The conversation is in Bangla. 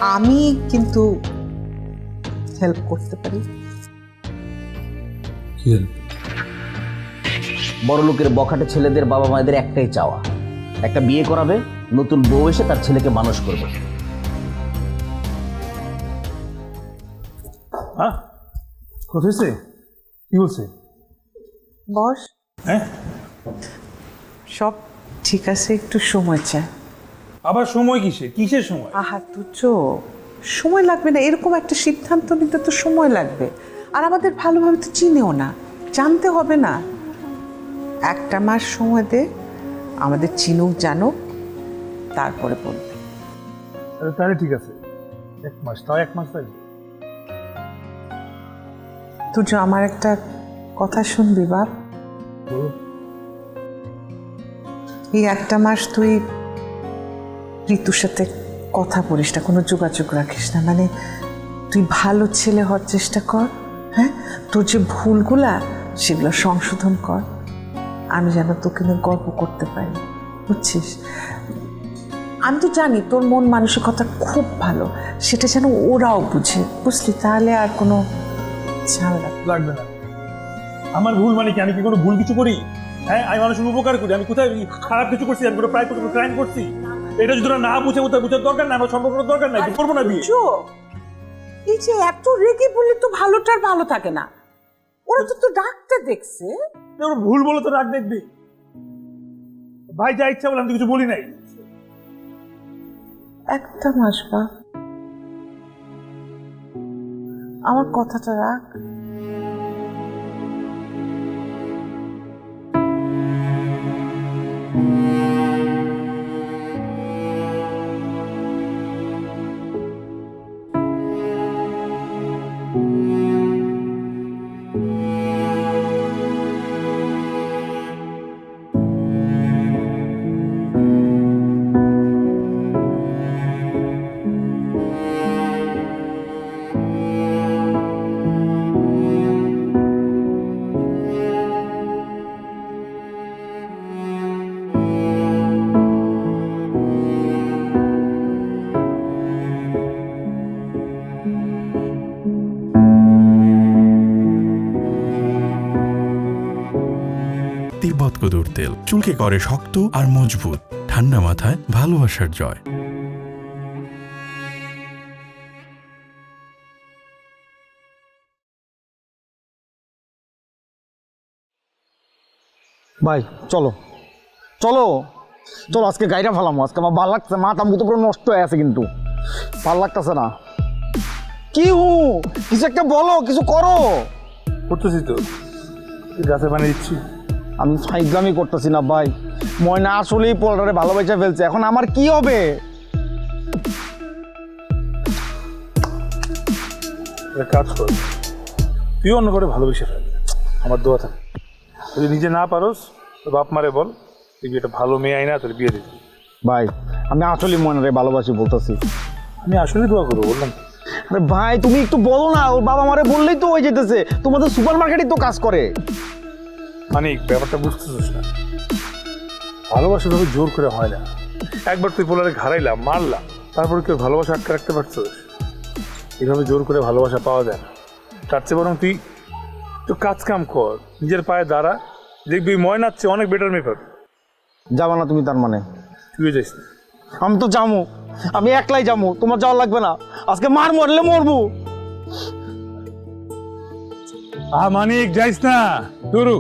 আমি কিন্তু হেল্প করতে পারি। বড় লোকের বখাটে ছেলেদের বাবা মায়েদের একটাই চাওয়া, একটা বিয়ে করাবে, নতুন বউ এসে তার ছেলেকে মানুষ করবে। হ্যাঁ, কথা হয়েছে? কি বলছে? বস, হ্যাঁ, সব ঠিক আছে, একটু সময় চায়। আবার সময় কিসের সময়? আহা তুচ্ছ, সময় লাগবে না, এরকম একটা সিদ্ধান্ত নিতে তো সময় লাগবে। আর আমাদের ভালোভাবে তো চিনেও না, জানতে হবে না। একটা মাস সময় দে, আমাদের চিনুক জানুক, তারপরে বলবে। তাহলে ঠিক আছে, 1 মাস, তাও 1 মাস লাগবে। তুই আমার একটা কথা শুনবি বাপ? এই একটা মাস তুই ঋতুর সাথে কথা বলিস না, কোনো যোগাযোগ রাখিস না। মানে তুই ভালো ছেলে হওয়ার চেষ্টা কর। হ্যাঁ, তোর যে ভুলগুলা সেগুলো সংশোধন কর। আমি যেন তোকে নিয়ে গল্প করতে পারি, বুঝছিস? আমি তো জানি তোর মন মানসিকতা খুব ভালো, সেটা যেন ওরাও বুঝে, বুঝলি? তাহলে আর কোনো ঝামেলা লাগবে না। আমার ভুল মানে কি? আমি কি কোনো ভুল কিছু করি? হ্যাঁ, আমি মানুষের উপকার করি। আমি কোথায় খারাপ কিছু করছি? আমি কোনো প্রায় কোনো ক্রাইম করছি? এটা যদি ওরা না বুঝে, ওটা বুঝার দরকার নাই, আমার সম্পর্ক দরকার নাই, করবো না বিয়ে। এই যে এত রেগে বললে তো ভালোটার ভালো থাকে না। ওরা তো ডাক্তার দেখছে। ওরা ভুল বলে তো রাগ দেখবি। ভাই যা ইচ্ছা বলে, আমি তো কিছু বলি নাই। একটা মাস বা আমার কথাটা রাখ। তিব্বত কদুর তেল চুলকে করে শক্ত আর মজবুত, ঠান্ডা মাথায় ভালোবাসার জয়। ভাই চলো চলো চলো, আজকে গাড়িটা ফেলামো। আজকে আমার ভালো লাগছে, মাথা মুতো পুরো নষ্ট হয়ে আছে, কিন্তু ভালো লাগতেছে না। কি কিছু একটা বলো, কিছু করো। করতেছি তো, গাছে পানি দিচ্ছি। আমি ফাইজলামি করতেছি না ভাই, ময়না আসলেই পোলাটারে ভালোবেসে ফেলছে, এখন আমার কি হবে? কাজ কর, তুই অন্য করে ভালোবেসে ফেল, আমার দোয়া থাকে। যদি নিজে না পারোস তো বাপ মারে বল, তুই একটা ভালো মেয়ে আইনা তোর বিয়ে দিবি। ভাই আমি আসলেই ময়নারে ভালোবাসি বলতেছি। আমি আসলে দোয়া করবো, বললাম। আরে ভাই তুমি একটু বলো না, ওর বাবা মারে বললেই তো হয়ে যেতেছে, তোমাদের সুপার মার্কেটে তো কাজ করে। মানে ব্যাপারটা বুঝতেছিস না, ভালোবাসা ভাবে জোর করে হয় না। একবার তুই পোলারে ঘাড়াইলাম, মারলাম, তারপরে কেউ ভালোবাসা আটকে রাখতে পারছিস? এভাবে জোর করে ভালোবাসা পাওয়া যায় না। তার চেয়ে বরং তুই তো কাজ কাম কর, নিজের পায়ে দাঁড়া, দেখবি ময়নার চেয়ে অনেক বেটার মেয়ে পাবি। যাবা না তুমি? তার মানে তুই যাইস না? আমি তো যাবো, আমি একলাই যাবো, তোমার যাওয়া লাগবে না। আজকে মার মরলে মরবো। মানিক যাইস না, দুরু।